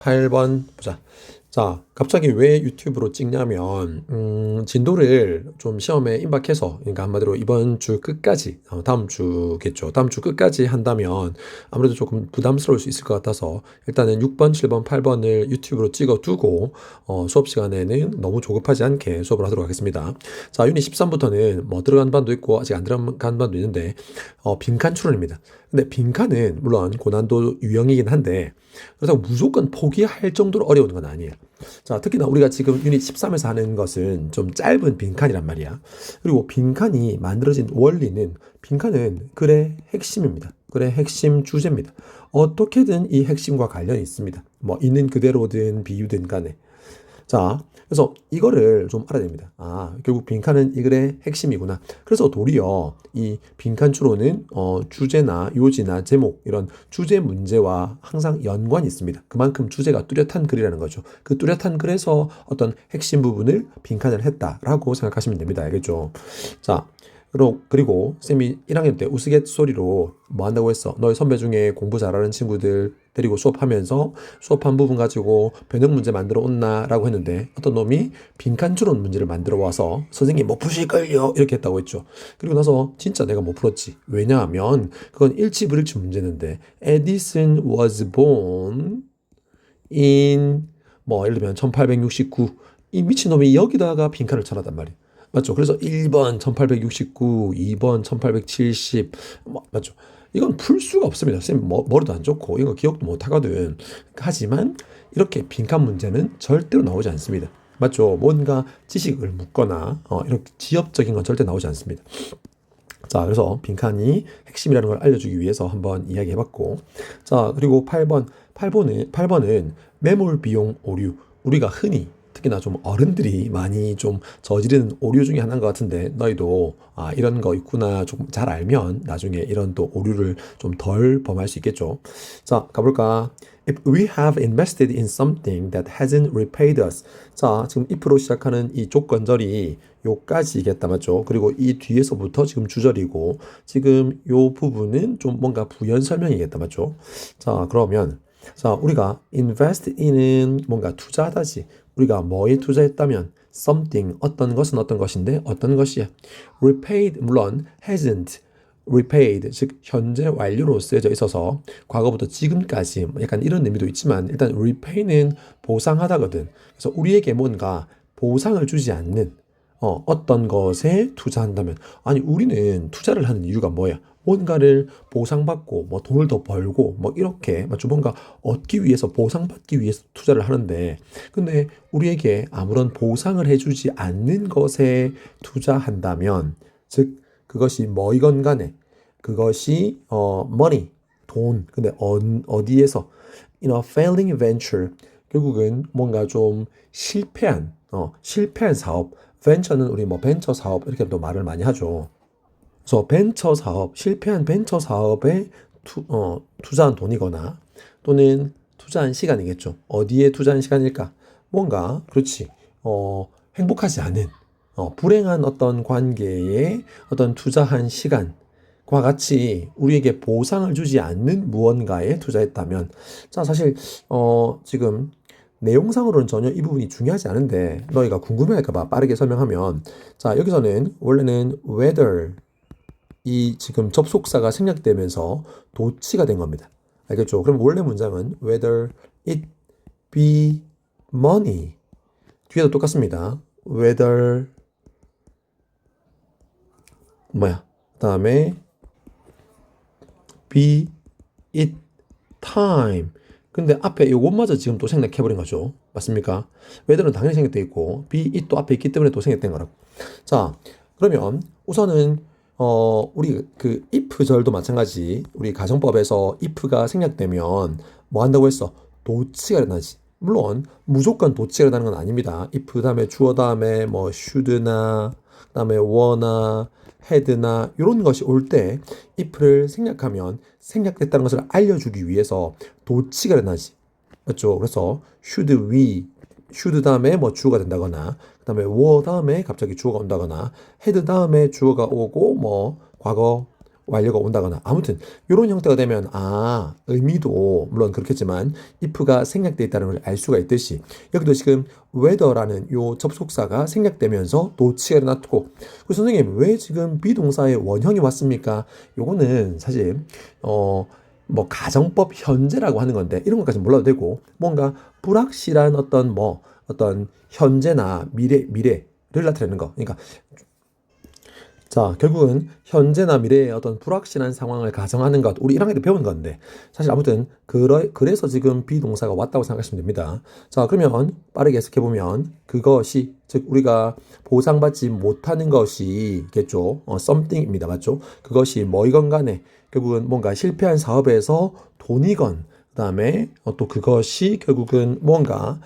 8번 보자. 자, 갑자기 왜 유튜브로 찍냐면, 진도를 좀 시험에 임박해서, 그러니까 한마디로 이번 주 끝까지, 다음 주겠죠. 다음 주 끝까지 한다면 아무래도 조금 부담스러울 수 있을 것 같아서, 일단은 6번, 7번, 8번을 유튜브로 찍어 두고, 수업 시간에는 너무 조급하지 않게 수업을 하도록 하겠습니다. 자, 유닛 13부터는 뭐 들어간 반도 있고, 아직 안 들어간 반도 있는데, 빈칸 추론입니다. 근데 빈칸은 물론 고난도 유형이긴 한데, 그렇다고 무조건 포기할 정도로 어려운 건 아니에요. 자, 특히나 우리가 지금 유닛 13에서 하는 것은 좀 짧은 빈칸이란 말이야. 그리고 빈칸이 만들어진 원리는 빈칸은 글의 핵심입니다. 글의 핵심 주제입니다. 어떻게든 이 핵심과 관련이 있습니다. 뭐 있는 그대로든 비유든 간에. 자, 그래서 이거를 좀 알아야 됩니다. 아, 결국 빈칸은 이 글의 핵심이구나. 그래서 도리어 이 빈칸 추론은 주제나 요지나 제목 이런 주제 문제와 항상 연관이 있습니다. 그만큼 주제가 뚜렷한 글이라는 거죠. 그 뚜렷한 글에서 어떤 핵심 부분을 빈칸을 했다라고 생각하시면 됩니다. 알겠죠? 자, 그리고 쌤이 1학년 때 우스갯소리로 뭐 한다고 했어? 너희 선배 중에 공부 잘하는 친구들 데리고 수업하면서 수업한 부분 가지고 변형 문제 만들어 온나? 라고 했는데 어떤 놈이 빈칸 추론 문제를 만들어 와서 선생님 못 푸실걸요? 이렇게 했다고 했죠. 그리고 나서 진짜 내가 못 풀었지. 왜냐하면 그건 일치불일치 문제인데 Edison was born in 뭐 예를 들면 1869 이 미친놈이 여기다가 빈칸을 쳐놨단 말이야. 맞죠? 그래서 1번 1869, 2번 1870 맞죠? 이건 풀 수가 없습니다. 쌤 머리도 안 좋고 이거 기억도 못 하거든. 하지만 이렇게 빈칸 문제는 절대로 나오지 않습니다. 맞죠? 뭔가 지식을 묻거나 이렇게 지엽적인 건 절대 나오지 않습니다. 자, 그래서 빈칸이 핵심이라는 걸 알려주기 위해서 한번 이야기해봤고, 자, 그리고 8번은 매몰 비용 오류. 우리가 흔히 특히나 좀 어른들이 많이 좀 저지르는 오류 중에 하나인 것 같은데 너희도 이런 거 있구나 좀 잘 알면 나중에 이런 또 오류를 좀 덜 범할 수 있겠죠. 자, 가볼까? If we have invested in something that hasn't repaid us. 자, 지금 if로 시작하는 이 조건절이 요까지겠다 맞죠? 그리고 이 뒤에서부터 지금 주절이고 지금 요 부분은 좀 뭔가 부연 설명이겠다 맞죠? 자, 그러면 자, 우리가 invest in은 뭔가 투자하다지. 우리가 뭐에 투자했다면 something 어떤 것은 어떤 것인데 어떤 것이야. repaid 물론 hasn't repaid 즉 현재 완료로 쓰여져 있어서 과거부터 지금까지 약간 이런 의미도 있지만 일단 repay는 보상하다거든. 그래서 우리에게 뭔가 보상을 주지 않는 어떤 것에 투자한다면 아니 우리는 투자를 하는 이유가 뭐야? 뭔가를 보상받고 뭐 돈을 더 벌고 뭐 이렇게 맞죠? 뭔가 얻기 위해서 보상받기 위해서 투자를 하는데 근데 우리에게 아무런 보상을 해주지 않는 것에 투자한다면 즉 그것이 뭐이건 간에 그것이 money 돈 근데 어디에서 in a failing venture 결국은 뭔가 좀 실패한 사업 벤처는 우리 뭐 벤처 사업 이렇게 또 말을 많이 하죠. 그래서 벤처 사업, 실패한 벤처 사업에 투자한 돈이거나 또는 투자한 시간이겠죠. 어디에 투자한 시간일까? 뭔가, 그렇지. 행복하지 않은, 불행한 어떤 관계에 어떤 투자한 시간과 같이 우리에게 보상을 주지 않는 무언가에 투자했다면, 자, 사실, 지금 내용상으로는 전혀 이 부분이 중요하지 않은데, 너희가 궁금해할까봐 빠르게 설명하면, 자, 여기서는 원래는 whether 이 지금 접속사가 생략되면서 도치가 된 겁니다. 알겠죠? 그럼 원래 문장은 whether it be money 뒤에도 똑같습니다. whether 그다음에 be it time 근데 앞에 이것마저 지금 또 생략해버린 거죠. 맞습니까? whether는 당연히 생략돼 있고 be it도 앞에 있기 때문에 또 생략된 거라고. 자, 그러면 우선은 우리 그 if절도 마찬가지. 우리 가정법에서 if가 생략되면 뭐 한다고 했어? 도치가 일어나지. 물론 무조건 도치가 일어나는 건 아닙니다. if 다음에 주어 다음에 뭐 should나 그다음에 were나 had나 이런 것이 올 때 if를 생략하면 생략됐다는 것을 알려주기 위해서 도치가 일어나지. 맞죠? 그래서 should 다음에 뭐 주어가 된다거나 그다음에 were 다음에 갑자기 주어가 온다거나 had 다음에 주어가 오고 뭐 과거 완료가 온다거나 아무튼 이런 형태가 되면 의미도 물론 그렇겠지만 if가 생략되어 있다는 걸 알 수가 있듯이 여기도 지금 whether라는 요 접속사가 생략되면서 노치가 일어났고 그래서 선생님 왜 지금 비동사의 원형이 왔습니까? 요거는 사실 뭐 가정법 현재라고 하는 건데 이런 것까지 몰라도 되고 뭔가 불확실한 어떤 현재나 미래를 나타내는 거. 그러니까 자, 결국은 현재나 미래의 어떤 불확실한 상황을 가정하는 것. 우리 1학년 때 배운 건데 사실 아무튼 그래서 지금 비동사가 왔다고 생각하시면 됩니다. 자, 그러면 빠르게 해석해 보면 그것이 즉 우리가 보상받지 못하는 것이겠죠. something입니다. 맞죠? 그것이 뭐이건 간에 결국은 뭔가 실패한 사업에서 돈이건 그다음에 또 그것이 결국은 뭔가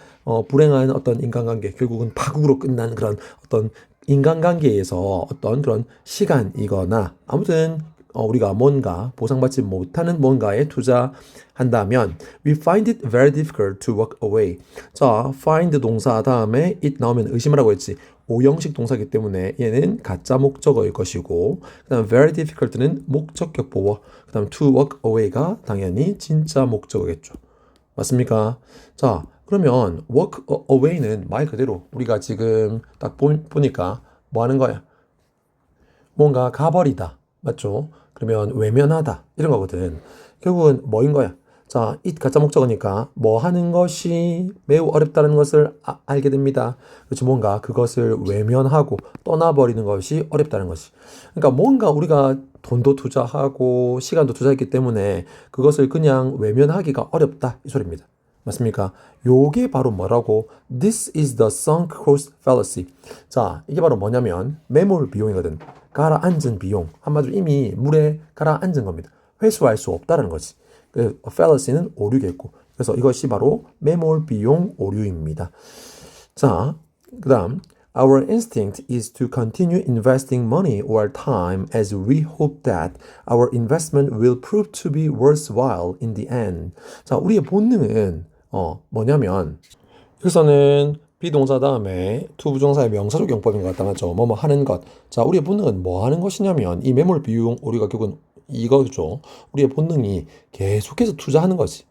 불행한 어떤 인간관계 결국은 파국으로 끝난 그런 어떤 인간관계에서 어떤 그런 시간이거나 아무튼 우리가 뭔가 보상받지 못하는 뭔가에 투자한다면 we find it very difficult to walk away. 자, find 동사 다음에 it 나오면 의심하라고 했지. 오형식 동사이기 때문에 얘는 가짜 목적어일 것이고 그다음 very difficult는 목적격 보어 그다음 to walk away가 당연히 진짜 목적어겠죠. 맞습니까? 자, 그러면 walk away는 말 그대로 우리가 지금 딱 보니까 뭐 하는 거야? 뭔가 가버리다. 맞죠? 그러면 외면하다. 이런 거거든. 결국은 뭐인 거야? 자, 이 가짜 목적어니까 뭐 하는 것이 매우 어렵다는 것을 알게 됩니다. 그렇죠. 뭔가 그것을 외면하고 떠나버리는 것이 어렵다는 것이. 그러니까 뭔가 우리가 돈도 투자하고 시간도 투자했기 때문에 그것을 그냥 외면하기가 어렵다. 이 소리입니다. 맞습니까? 요게 바로 뭐라고? This is the sunk cost fallacy. 자, 이게 바로 뭐냐면 매몰 비용이거든. 가라앉은 비용. 한마디로 이미 물에 가라앉은 겁니다. 회수할 수 없다는 거지. 그 fallacy는 오류겠고. 그래서 이것이 바로 매몰 비용 오류입니다. 자, 그다음 Our instinct is to continue investing money or time as we hope that our investment will prove to be worthwhile in the end. 자, 우리의 본능은 뭐냐면 여기서는 비동사 다음에 to 부정사의 명사적 용법인 것 같다 맞죠? 뭐뭐 하는 것. 자, 우리의 본능은 뭐 하는 것이냐면 이 매몰 비용 우리가 결국은 이거죠. 우리의 본능이 계속해서 투자하는 거지.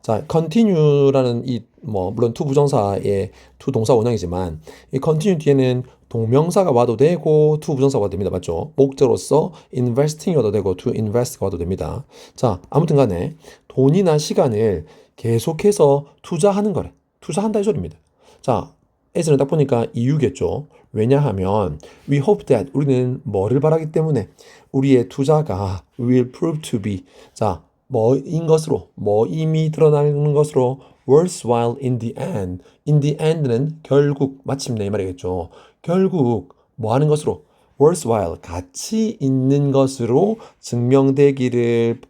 자, continue라는 물론 to 부정사의 to 동사 원형이지만 이 continue 뒤에는 동명사가 와도 되고 to 부정사가 와도 됩니다. 맞죠? 목적으로서 investing이 와도 되고 to invest가 와도 됩니다. 자, 아무튼 간에 돈이나 시간을 계속해서 투자하는 거래. 투자한다 이 소리입니다. 자, as는 딱 보니까 이유겠죠. 왜냐하면 we hope that 우리는 뭐를 바라기 때문에 우리의 투자가 will prove to be 자, 뭐인 것으로 뭐 이미 드러나는 것으로 worthwhile in the end. in the end는 결국 마침내 이 말이겠죠. 결국 뭐 하는 것으로 worthwhile 가치 있는 것으로 증명되기를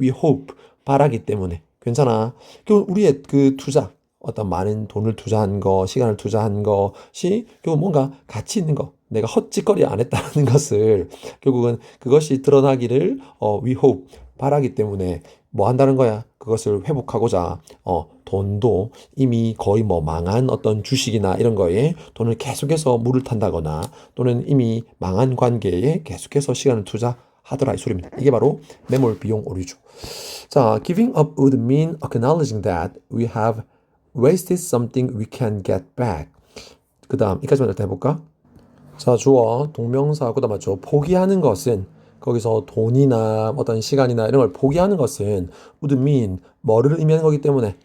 we hope 바라기 때문에 괜찮아. 결국 우리의 그 투자 어떤 많은 돈을 투자한 거, 시간을 투자한 것이 결국 뭔가 가치 있는 거, 내가 헛짓거리 안 했다는 것을 결국은 그것이 드러나기를 we hope 바라기 때문에 뭐 한다는 거야? 그것을 회복하고자 돈도 이미 거의 뭐 망한 어떤 주식이나 이런 거에 돈을 계속해서 물을 탄다거나 또는 이미 망한 관계에 계속해서 시간을 투자하더라 이 소리입니다. 이게 바로 매몰 비용 오류죠. 자, giving up would mean acknowledging that we have wasted something we can get back. 그 다음 이까지만 일단 해볼까? 자, 주어, 동명사, 그다음 맞죠? 포기하는 것은 거기서 돈이나 어떤 시간이나 이런 걸 포기하는 것은 would mean 뭐를 의미하는 거기 때문에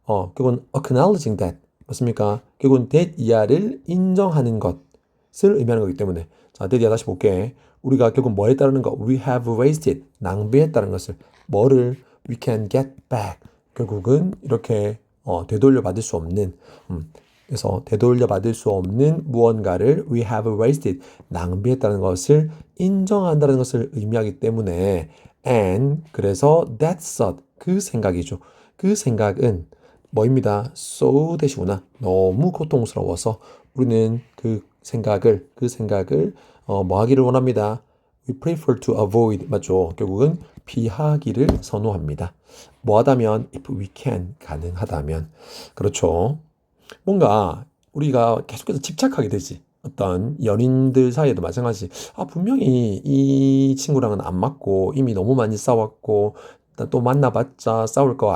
결국은 acknowledging that 맞습니까? 결국은 that 이하를 인정하는 것을 의미하는 거기 때문에 자, that 이하 다시 볼게. 우리가 결국 뭐 했다는 거? We have wasted 낭비했다는 것을 뭐를 we can get back 결국은 이렇게 되돌려 받을 수 없는 그래서 되돌려 받을 수 없는 무언가를 we have wasted 낭비했다는 것을 인정한다는 것을 의미하기 때문에 and 그래서 that thought 그 생각이죠. 그 생각은 뭐입니다. so 대시구나. 너무 고통스러워서 우리는 그 생각을 뭐 하기를 원합니다. We prefer to avoid 맞죠. 결국은 피하기를 선호합니다. 뭐 하다면 if we can 가능하다면 그렇죠. 뭔가 우리가 계속해서 집착하게 되지. 어떤 연인들 사이에도 마찬가지. 분명히 이 친구랑은 안 맞고 이미 너무 많이 싸웠고 또 만나봤자 싸울 거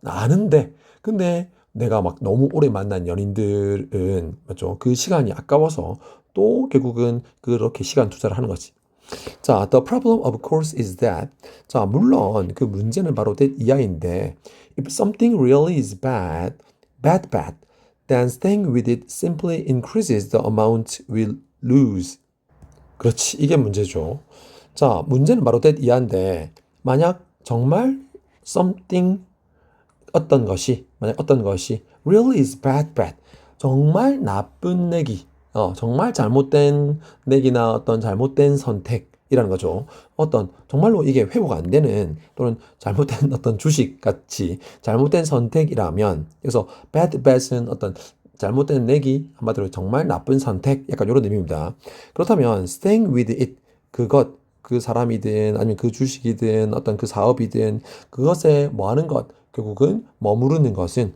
아는데 근데 내가 막 너무 오래 만난 연인들은 맞죠? 그 시간이 아까워서 또 결국은 그렇게 시간 투자를 하는 거지. 자, the problem of course is that 자, 물론 그 문제는 바로 이하인데 if something really is bad, then staying with it simply increases the amount we lose. 그렇지, 이게 문제죠. 자, 문제는 바로 이하인데 만약 정말 something 만약 어떤 것이 really is bad, 정말 나쁜 내기, 정말 잘못된 내기나 어떤 잘못된 선택이라는 거죠. 정말로 이게 회복 안 되는 또는 잘못된 어떤 주식 같이 잘못된 선택이라면, 그래서 bad은 어떤 잘못된 내기, 한마디로 정말 나쁜 선택, 약간 이런 의미입니다. 그렇다면 staying with it, 그 사람이든 아니면 그 주식이든 어떤 그 사업이든 그것에 뭐 하는 것, 결국은 머무르는 것은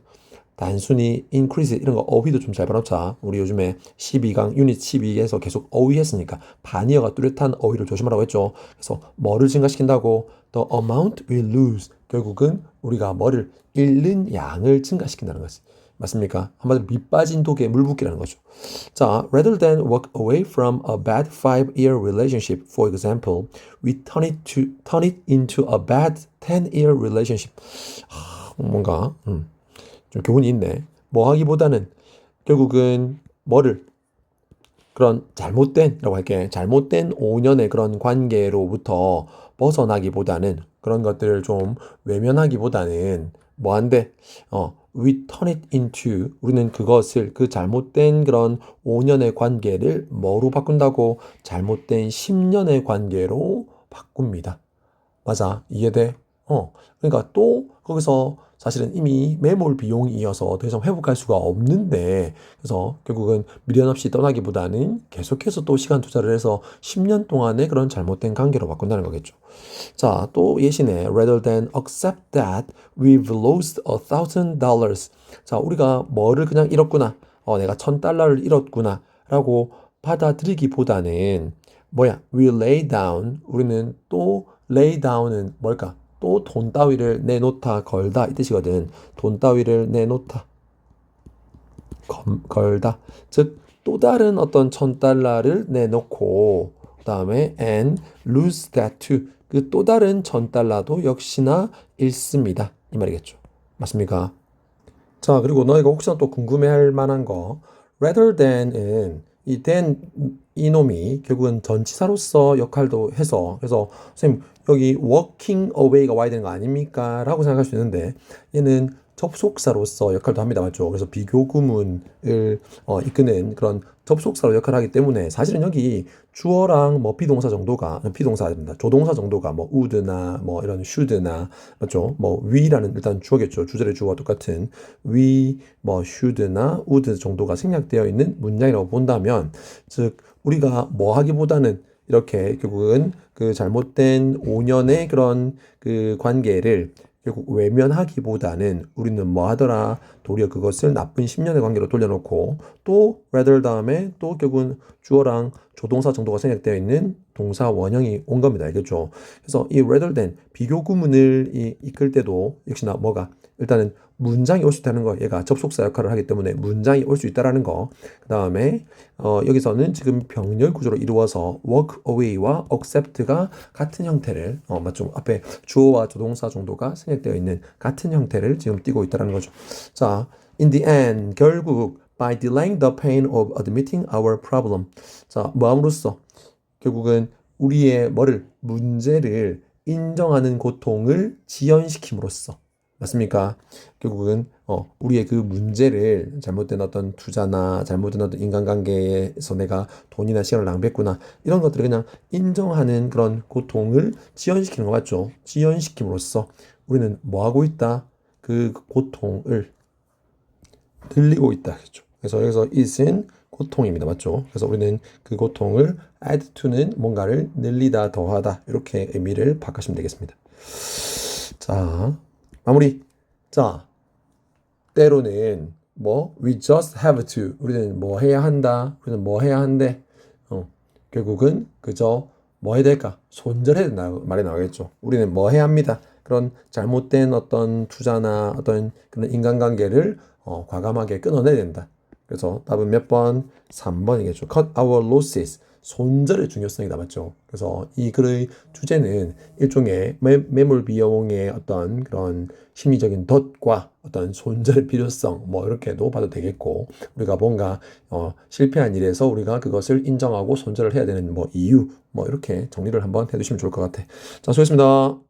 단순히 increase 이런 거 어휘도 좀 잘 봐놓자. 우리 요즘에 12강 유닛 12에서 계속 어휘 했으니까 반의어가 뚜렷한 어휘를 조심하라고 했죠. 그래서 뭐를 증가시킨다고? The amount we lose. 결국은 우리가 뭐를 잃는 양을 증가시킨다는 거지. 맞습니까? 한마디로 밑 빠진 독에 물 붓기라는 거죠. 자, rather than walk away from a bad 5-year relationship, for example, we turn it into a bad 10-year relationship. 뭔가 좀 교훈이 있네. 뭐 하기보다는 결국은 뭐를 그런 잘못된라고 할게. 잘못된 5년의 그런 관계로부터 벗어나기보다는 그런 것들을 좀 외면하기보다는 뭐한데 we turn it into 우리는 그것을 그 잘못된 그런 5년의 관계를 뭐로 바꾼다고? 잘못된 10년의 관계로 바꿉니다. 맞아. 이해돼? 그러니까 또 거기서 사실은 이미 매몰 비용이 이어서 더 이상 회복할 수가 없는데, 그래서 결국은 미련 없이 떠나기보다는 계속해서 또 시간 투자를 해서 10년 동안의 그런 잘못된 관계로 바꾼다는 거겠죠. 자, 또 예시네. Rather than accept that we've lost $1,000. 자, 우리가 뭐를 그냥 잃었구나. 내가 $1,000를 잃었구나. 라고 받아들이기보다는 we lay down. 우리는 또 lay down은 뭘까? 또 돈 따위를 내놓다, 걸다 이 뜻이거든. 돈 따위를 내놓다, 걸다. 즉 또 다른 어떤 $1,000를 내놓고 그다음에 and lose that too. 그 또 다른 $1,000도 역시나 잃습니다. 이 말이겠죠. 맞습니까? 자, 그리고 너희가 혹시나 또 궁금해할 만한 거 rather than은 이놈이 결국은 전치사로서 역할도 해서 그래서 선생님 여기 walking away가 와야 되는 거 아닙니까? 라고 생각할 수 있는데 얘는 접속사로서 역할도 합니다. 맞죠? 그래서 비교구문을 이끄는 그런 접속사로 역할을 하기 때문에 사실은 여기 주어랑 뭐 비동사입니다. 조동사 정도가 뭐 would나 뭐 이런 should나 맞죠? 뭐 we라는 일단 주어겠죠. 주절의 주어와 똑같은 we, 뭐 should나 would 정도가 생략되어 있는 문장이라고 본다면 즉 우리가 뭐 하기보다는 이렇게 결국은 그 잘못된 5년의 그런 그 관계를 결국 외면하기보다는 우리는 뭐 하더라? 도리어 그것을 나쁜 10년의 관계로 돌려놓고 또 rather 다음에 또 결국은 주어랑 조동사 정도가 생략되어 있는 동사 원형이 온 겁니다. 알겠죠? 그래서 이 rather than 비교 구문을 이끌 때도 역시나 뭐가 일단은 문장이 올 수 있다는 거, 얘가 접속사 역할을 하기 때문에 문장이 올 수 있다라는 거. 그 다음에 여기서는 지금 병렬 구조로 이루어서 walk away와 accept가 같은 형태를 맞죠? 앞에 주어와 조동사 정도가 생략되어 있는 같은 형태를 지금 띠고 있다는 거죠. 자, in the end 결국 by delaying the pain of admitting our problem. 자, 뭐함으로써 결국은 우리의 문제를 인정하는 고통을 지연시킴으로써. 맞습니까? 결국은 우리의 그 문제를 잘못된 어떤 투자나 잘못된 어떤 인간관계에서 내가 돈이나 시간을 낭비했구나 이런 것들을 그냥 인정하는 그런 고통을 지연시키는 거 맞죠? 지연시킴으로써 우리는 뭐 하고 있다? 그 고통을 늘리고 있다. 그렇죠? 그래서 여기서 it은 고통입니다. 맞죠? 그래서 우리는 그 고통을 add to는 뭔가를 늘리다, 더하다 이렇게 의미를 바꾸시면 되겠습니다. 자, 마무리. 자, 때로는 we just have to. 우리는 뭐 해야 한다. 우리는 뭐 해야 한대. 결국은 그저 뭐 해야 될까? 손절해야 된다 말이 나오겠죠. 우리는 뭐 해야 합니다. 그런 잘못된 어떤 투자나 어떤 그런 인간관계를 과감하게 끊어내야 된다. 그래서 답은 몇 번? 3번이겠죠. Cut our losses. 손절의 중요성이 남았죠. 그래서 이 글의 주제는 일종의 매물 비용의 어떤 그런 심리적인 덫과 어떤 손절의 필요성 뭐 이렇게도 봐도 되겠고, 우리가 뭔가 실패한 일에서 우리가 그것을 인정하고 손절을 해야 되는 뭐 이유 뭐 이렇게 정리를 한번 해두시면 좋을 것 같아. 자, 수고했습니다.